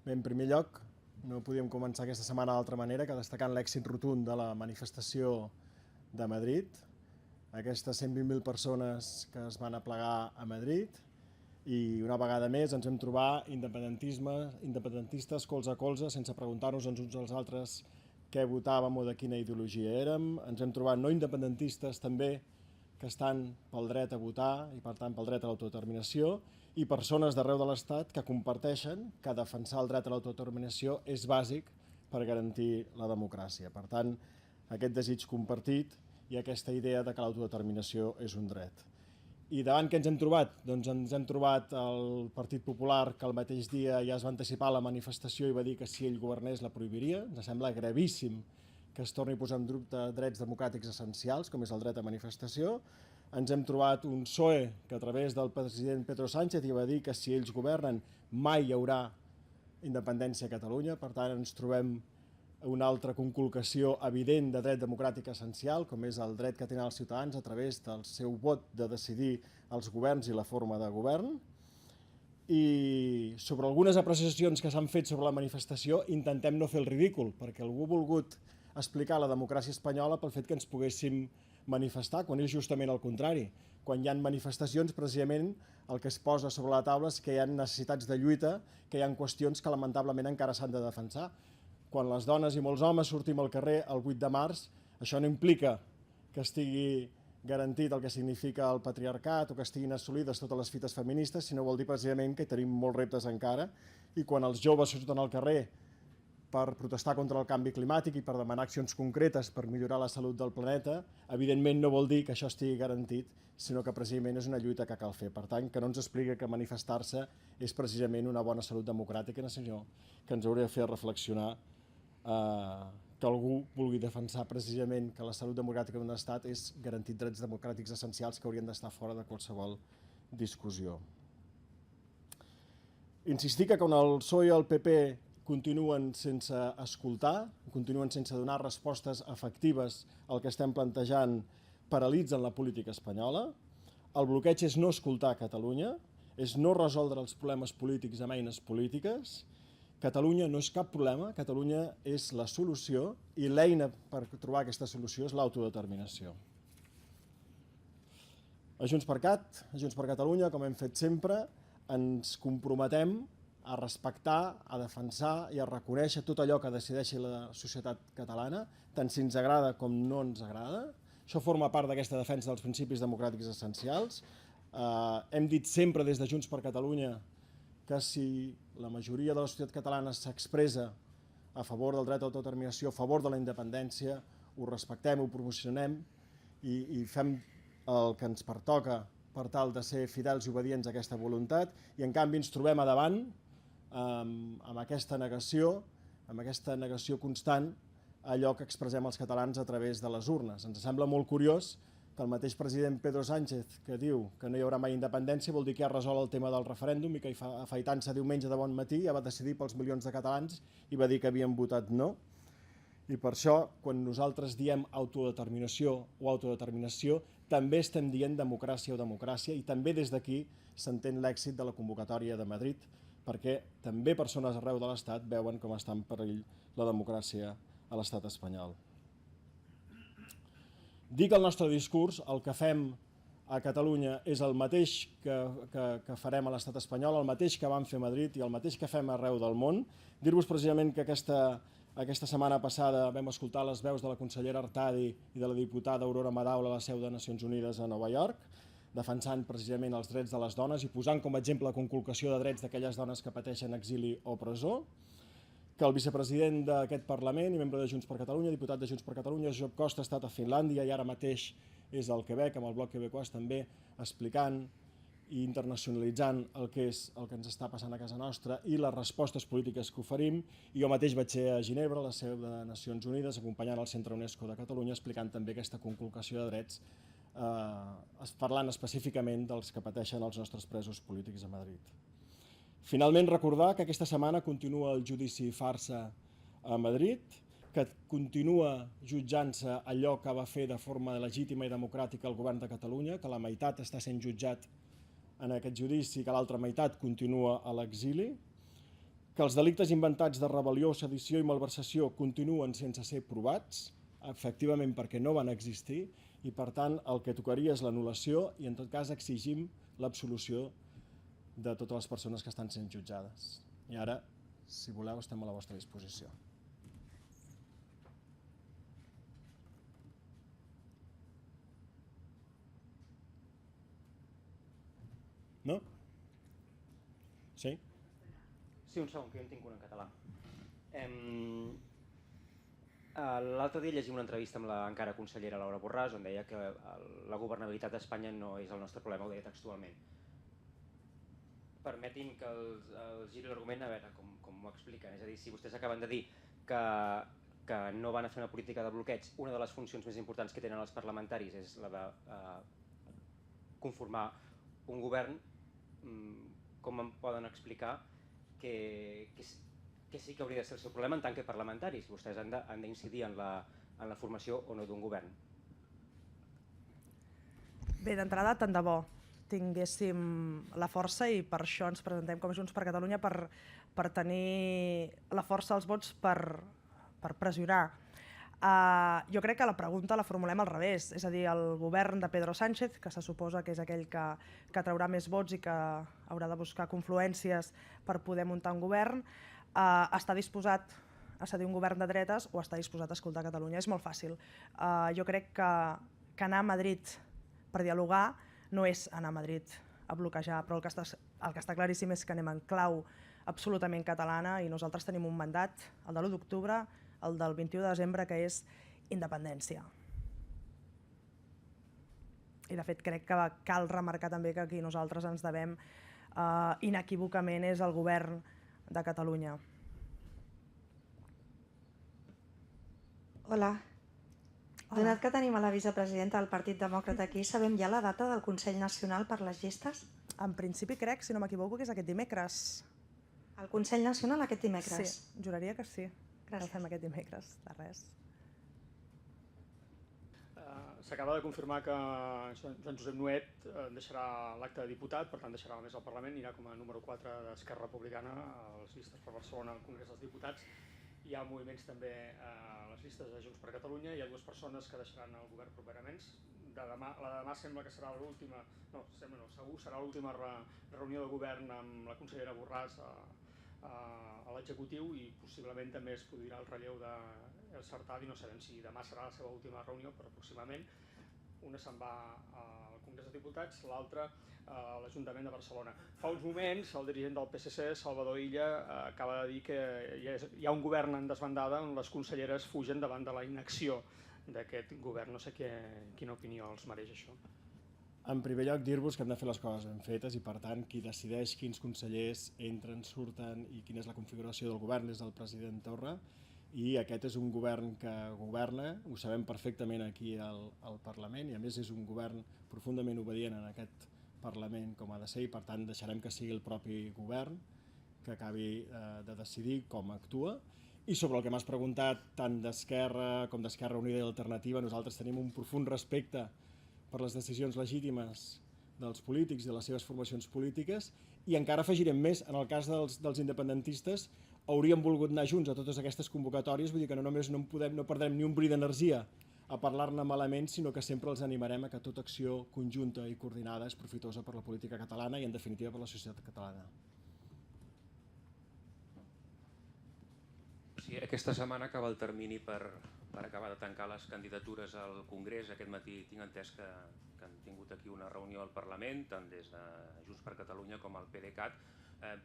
Bé, en primer lloc, no podíem començar aquesta setmana d'altra manera que destacant l'èxit rotund de la manifestació de Madrid, aquestes 120.000 persones que es van aplegar a Madrid, i una vegada més ens vam trobar independentistes colze a colze sense preguntar-nos uns als altres què votàvem o de quina ideologia érem. Ens hem trobat no independentistes també que estan pel dret a votar i per tant pel dret a l'autodeterminació, i persones d'arreu de l'Estat que comparteixen que defensar el dret a l'autodeterminació és bàsic per garantir la democràcia. Per tant, aquest desig compartit i aquesta idea de que l'autodeterminació és un dret. I davant què ens hem trobat? Doncs ens hem trobat el Partit Popular, que el mateix dia ja es va anticipar la manifestació i va dir que si ell governés la prohibiria. Ens sembla gravíssim que es torni a posar en dubte drets democràtics essencials, com és el dret a manifestació. Ens hem trobat un PSOE que a través del president Pedro Sánchez hi va dir que si ells governen mai hi haurà independència a Catalunya. Per tant, ens trobem una altra conculcació evident de dret democràtic essencial, com és el dret que tenen els ciutadans a través del seu vot de decidir els governs i la forma de govern. I sobre algunes apreciacions que s'han fet sobre la manifestació intentem no fer el ridícul, perquè algú ha volgut explicar la democràcia espanyola pel fet que ens poguéssim manifestar, quan és justament el contrari. Quan hi ha manifestacions, precisament el que es posa sobre la taula és que hi ha necessitats de lluita, que hi ha qüestions que lamentablement encara s'han de defensar. Quan les dones i molts homes sortim al carrer el 8 de març, això no implica que estigui garantit el que significa el patriarcat o que estiguin assolides totes les fites feministes, sinó vol dir precisament que tenim molts reptes encara, i quan els joves surten al carrer per protestar contra el canvi climàtic i per demanar accions concretes per millorar la salut del planeta, evidentment no vol dir que això estigui garantit, sinó que precisament és una lluita que cal fer. Per tant, que no ens expliqui que manifestar-se és precisament una bona salut democràtica, sinó que ens hauria de fer reflexionar que algú vulgui defensar precisament que la salut democràtica d'un estat és garantir drets democràtics essencials que haurien d'estar fora de qualsevol discussió. Insistir que quan el PSOE i el PP continuen sense escoltar, continuen sense donar respostes efectives al que estem plantejant, paralitzen la política espanyola. El bloqueig és no escoltar Catalunya, és no resoldre els problemes polítics amb eines polítiques. Catalunya no és cap problema, Catalunya és la solució i l'eina per trobar aquesta solució és l'autodeterminació. A Junts per Cat, a Junts per Catalunya, com hem fet sempre, ens comprometem a respectar, a defensar i a reconèixer tot allò que decideixi la societat catalana, tant si ens agrada com no ens agrada. Això forma part d'aquesta defensa dels principis democràtics essencials. Hem dit sempre des de Junts per Catalunya que si la majoria de la societat catalana s'expressa a favor del dret a l'autodeterminació, a favor de la independència, ho respectem, ho promocionem i fem el que ens pertoca per tal de ser fidels i obedients a aquesta voluntat, i en canvi ens trobem a davant amb aquesta negació constant a allò que expressem els catalans a través de les urnes. Ens sembla molt curiós que el mateix president Pedro Sánchez, que diu que no hi haurà mai independència, vol dir que ja resol el tema del referèndum i que afaitant-se diumenge de bon matí ja va decidir pels milions de catalans i va dir que havien votat no. I per això, quan nosaltres diem autodeterminació o autodeterminació, també estem dient democràcia o democràcia, i també des d'aquí s'entén l'èxit de la convocatòria de Madrid, perquè també persones arreu de l'Estat veuen com està en perill la democràcia a l'Estat espanyol. Dir que el nostre discurs, el que fem a Catalunya, és el mateix que farem a l'Estat espanyol, el mateix que vam fer a Madrid i el mateix que fem arreu del món. Dir-vos precisament que aquesta setmana passada vam escoltar les veus de la consellera Artadi i de la diputada Aurora Madaula a la seu de Nacions Unides a Nova York, defensant precisament els drets de les dones i posant com a exemple la conculcació de drets d'aquelles dones que pateixen exili o presó, que el vicepresident d'aquest Parlament i membre de Junts per Catalunya, diputat de Junts per Catalunya, Josep Costa, ha estat a Finlàndia i ara mateix és al Quebec, amb el Bloc Quebecois també, explicant i internacionalitzant el que és el que ens està passant a casa nostra i les respostes polítiques que oferim. I jo mateix vaig ser a Ginebra, a la seu de Nacions Unides, acompanyant el Centre UNESCO de Catalunya, explicant també aquesta conculcació de drets, parlant específicament dels que pateixen els nostres presos polítics a Madrid. Finalment, recordar que aquesta setmana continua el judici farsa a Madrid, que continua jutjant-se allò que va fer de forma legítima i democràtica el govern de Catalunya, que la meitat està sent jutjat en aquest judici, que l'altra meitat continua a l'exili, que els delictes inventats de rebel·lió, sedició i malversació continuen sense ser provats, efectivament perquè no van existir, i per tant el que tocaria és l'anul·lació i en tot cas exigim l'absolució de totes les persones que estan sent jutjades. I ara, si voleu, estem a la vostra disposició. No? Sí? Sí, un segon, que jo en tinc una en català. L'altre dia llegim una entrevista amb la encara consellera Laura Borràs on deia que la governabilitat d'Espanya no és el nostre problema, ho deia textualment. Permetin que els giri l'argument a veure com ho expliquen. És a dir, si vostès acaben de dir que no van a fer una política de bloqueig, una de les funcions més importants que tenen els parlamentaris és la de conformar un govern, com em poden explicar que sí que hauria de ser el seu problema en tant que parlamentaris? Vostès han d'incidir en la formació o no d'un govern. Bé, d'entrada, tant de bo tinguéssim la força i per això ens presentem com a Junts per Catalunya per tenir la força als vots per pressionar. Jo crec que la pregunta la formulem al revés, és a dir, el govern de Pedro Sánchez, que se suposa que és aquell que traurà més vots i que haurà de buscar confluències per poder muntar un govern, està disposat a cedir un govern de dretes o està disposat a escoltar Catalunya. És molt fàcil. Jo crec que anar a Madrid per dialogar no és anar a Madrid a bloquejar, però el que està claríssim és que anem en clau absolutament catalana i nosaltres tenim un mandat, el de l'1 d'octubre, el del 21 de desembre, que és independència. I de fet crec que cal remarcar també que aquí nosaltres ens devem inequívocament és el govern de Catalunya. Hola. Donat que tenim a la vicepresidenta del Partit Demòcrata aquí, sabem ja la data del Consell Nacional per les llistes? En principi crec, si no m'equivoco, que és aquest dimecres. El Consell Nacional aquest dimecres? Sí, juraria que sí. Gràcies. El fem aquest dimecres, de res. S'acaba de confirmar que Joan Josep Nuet deixarà l'acte de diputat, per tant deixarà la mesa del Parlament, anirà com a número 4 d'Esquerra Republicana a les llistes per Barcelona al Congrés dels Diputats. Hi ha moviments també a les llistes de Junts per Catalunya, hi ha dues persones que deixaran el govern properament. La de demà sembla que serà l'última, segur serà l'última reunió de govern amb la consellera Borràs a l'executiu i possiblement també es produirà el relleu d'El Sartadi, no sabem si demà serà la seva última reunió, però aproximadament. Una se'n va al Congrés dels Diputats, l'altra a l'Ajuntament de Barcelona. Fa uns moments el dirigent del PSC, Salvador Illa, acaba de dir que hi ha un govern en desbandada on les conselleres fugen davant de la inacció d'aquest govern. No sé quina opinió els mereix això. En primer lloc, dir-vos que hem de fer les coses ben fetes i, per tant, qui decideix quins consellers entren, surten i quina és la configuració del govern és el president Torra, i aquest és un govern que governa, ho sabem perfectament aquí al Parlament, i a més és un govern profundament obedient en aquest Parlament com ha de ser, i per tant deixarem que sigui el propi govern que acabi de decidir com actua. I sobre el que m'has preguntat, tant d'Esquerra com d'Esquerra Unida i Alternativa, nosaltres tenim un profund respecte per les decisions legítimes dels polítics i de les seves formacions polítiques, i encara afegirem més, en el cas dels independentistes, hauríem volgut anar junts a totes aquestes convocatòries, vull dir que no només no perdrem ni un bri d'energia a parlar-ne malament, sinó que sempre els animarem a que tota acció conjunta i coordinada és profitosa per la política catalana i, en definitiva, per la societat catalana. Sí, aquesta setmana acaba el termini per acabar de tancar les candidatures al Congrés. Aquest matí tinc entès que han tingut aquí una reunió al Parlament, tant des de Junts per Catalunya com el PDeCAT.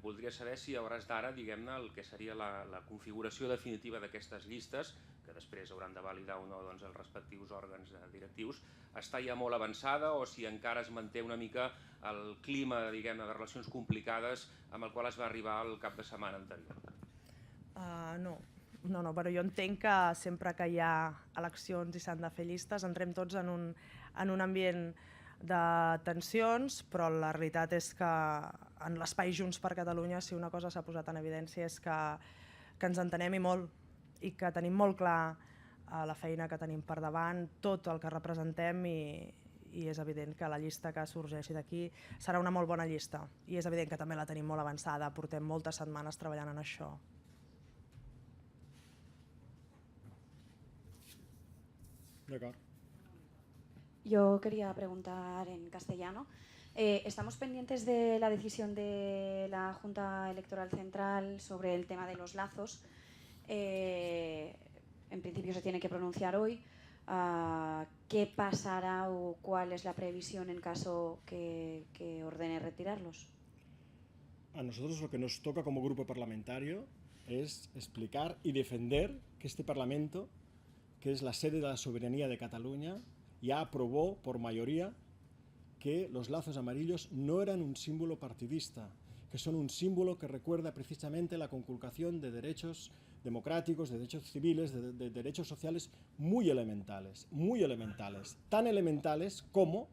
Voldria saber si a hores d'ara, diguem-ne, el que seria la configuració definitiva d'aquestes llistes, que després hauran de validar o no els respectius òrgans directius, està ja molt avançada o si encara es manté una mica el clima, diguem-ne, de relacions complicades amb el qual es va arribar el cap de setmana anterior. No, però jo entenc que sempre que hi ha eleccions i s'han de fer llistes entrem tots en un ambient de tensions, però la realitat és que en l'espai Junts per Catalunya si una cosa s'ha posat en evidència és que ens entenem i molt i que tenim molt clar la feina que tenim per davant, tot el que representem i i és evident que la llista que sorgeixi d'aquí serà una molt bona llista i és evident que també la tenim molt avançada, portem moltes setmanes treballant en això. D'acord. Yo quería preguntar en castellano. Estamos pendientes de la decisión de la Junta Electoral Central sobre el tema de los lazos. En principio se tiene que pronunciar hoy. ¿Qué pasará o cuál es la previsión en caso que ordene retirarlos? A nosotros lo que nos toca como grupo parlamentario es explicar y defender que este Parlamento, que es la sede de la soberanía de Cataluña, ya aprobó por mayoría que los lazos amarillos no eran un símbolo partidista, que son un símbolo que recuerda precisamente la conculcación de derechos democráticos, de derechos civiles, de derechos sociales muy elementales, tan elementales como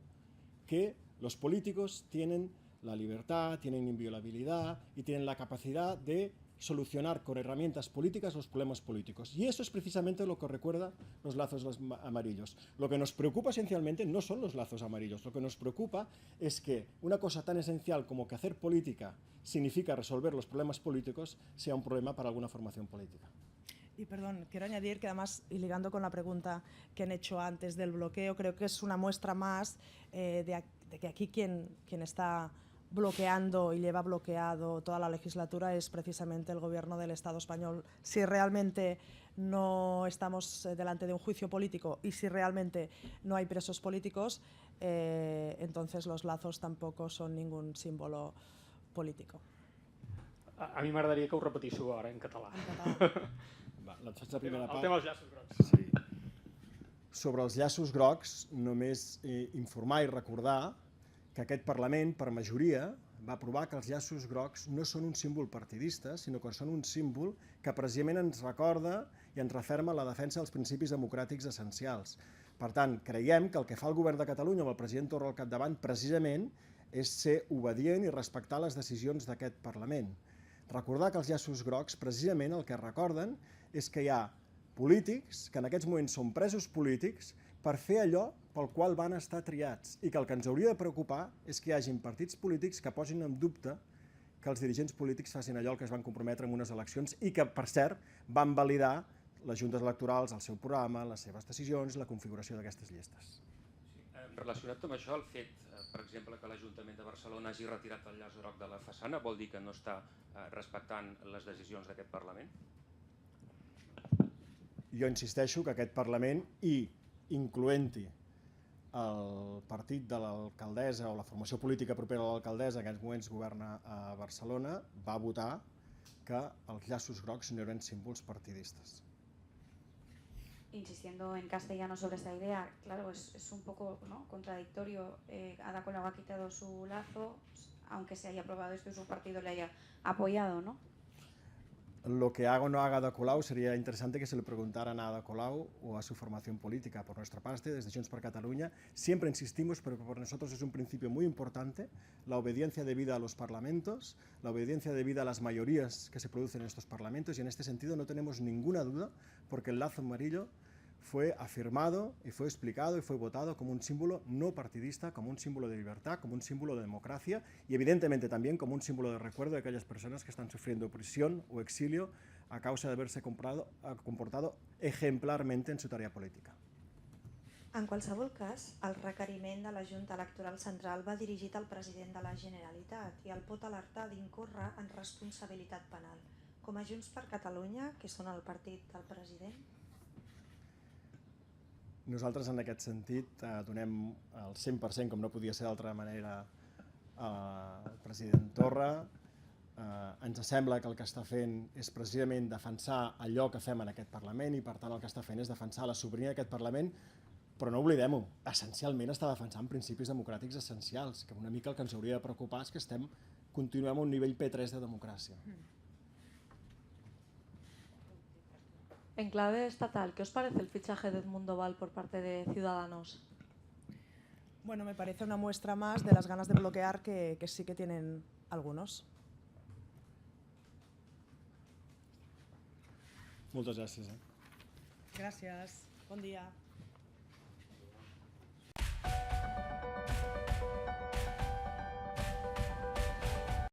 que los políticos tienen la libertad, tienen inviolabilidad y tienen la capacidad de solucionar con herramientas políticas los problemas políticos. Y eso es precisamente lo que recuerda los lazos amarillos. Lo que nos preocupa esencialmente no son los lazos amarillos, lo que nos preocupa es que una cosa tan esencial como que hacer política significa resolver los problemas políticos sea un problema para alguna formación política. Y perdón, quiero añadir que además, y ligando con la pregunta que han hecho antes del bloqueo, creo que es una muestra más de que aquí quien está bloqueando y lleva bloqueado toda la legislatura es precisamente el gobierno del Estado español. Si realmente no estamos delante de un juicio político y si realmente no hay presos políticos, entonces los lazos tampoco son ningún símbolo político. A mi m'agradaria que ho repetíssiu ara en català. Va, faig la primera part. El tema dels llaços grocs. Sí. Sobre els llaços grocs, només informar i recordar que aquest Parlament, per majoria, va aprovar que els llaços grocs no són un símbol partidista, sinó que són un símbol que precisament ens recorda i ens referma la defensa dels principis democràtics essencials. Per tant, creiem que el que fa el govern de Catalunya amb el president Torra al capdavant precisament és ser obedient i respectar les decisions d'aquest Parlament. Recordar que els llaços grocs precisament el que recorden és que hi ha polítics que en aquests moments són presos polítics per fer allò pel qual van estar triats i que el que ens hauria de preocupar és que hi hagin partits polítics que posin en dubte que els dirigents polítics facin allò que es van comprometre en unes eleccions i que, per cert, van validar les juntes electorals, el seu programa, les seves decisions, la configuració d'aquestes llistes. Relacionat amb això, el fet, per exemple, que l'Ajuntament de Barcelona hagi retirat el llaç groc de la façana vol dir que no està respectant les decisions d'aquest Parlament? Jo insisteixo que aquest Parlament, i incloent-hi el partit de l'alcaldessa o la formació política propera a l'alcaldessa, que en aquests moments governa a Barcelona, va votar que els llaços grocs no eren símbols partidistes. Insistiendo en castellano sobre esta idea, claro, es un poco, ¿no?, contradictorio. Ada Colau ha quitado su lazo, aunque se haya aprobado esto y su partido le haya apoyado, ¿no? Lo que haga o no haga Ada Colau sería interesante que se le preguntaran a Ada Colau o a su formación política. Por nuestra parte, desde Junts per Catalunya, siempre insistimos, pero por nosotros es un principio muy importante, la obediencia debida a los parlamentos, la obediencia debida a las mayorías que se producen en estos parlamentos, y en este sentido no tenemos ninguna duda porque el lazo amarillo fue afirmado y fue explicado y fue votado como un símbolo no partidista, como un símbolo de libertad, como un símbolo de democracia y evidentemente también como un símbolo de recuerdo de aquellas personas que están sufriendo prisión o exilio a causa de haberse comportado ejemplarmente en su tarea política. En qualsevol cas, el requeriment de la Junta Electoral Central va dirigit al president de la Generalitat i el pot alertar d'incórrer en responsabilitat penal. Com a Junts per Catalunya, que són el partit del president, nosaltres en aquest sentit donem el 100%, com no podia ser d'altra manera, al president Torra. Ens sembla que el que està fent és precisament defensar allò que fem en aquest Parlament i per tant el que està fent és defensar la sobirania d'aquest Parlament, però no oblidem-ho, essencialment està defensant principis democràtics essencials, que una mica el que ens hauria de preocupar és que continuem a un nivell P3 de democràcia. En clave estatal, ¿qué os parece el fichaje de Edmundo Val por parte de Ciudadanos? Bueno, me parece una muestra más de las ganas de bloquear que sí que tienen algunos. Moltes gràcies. Gràcies. Bon dia.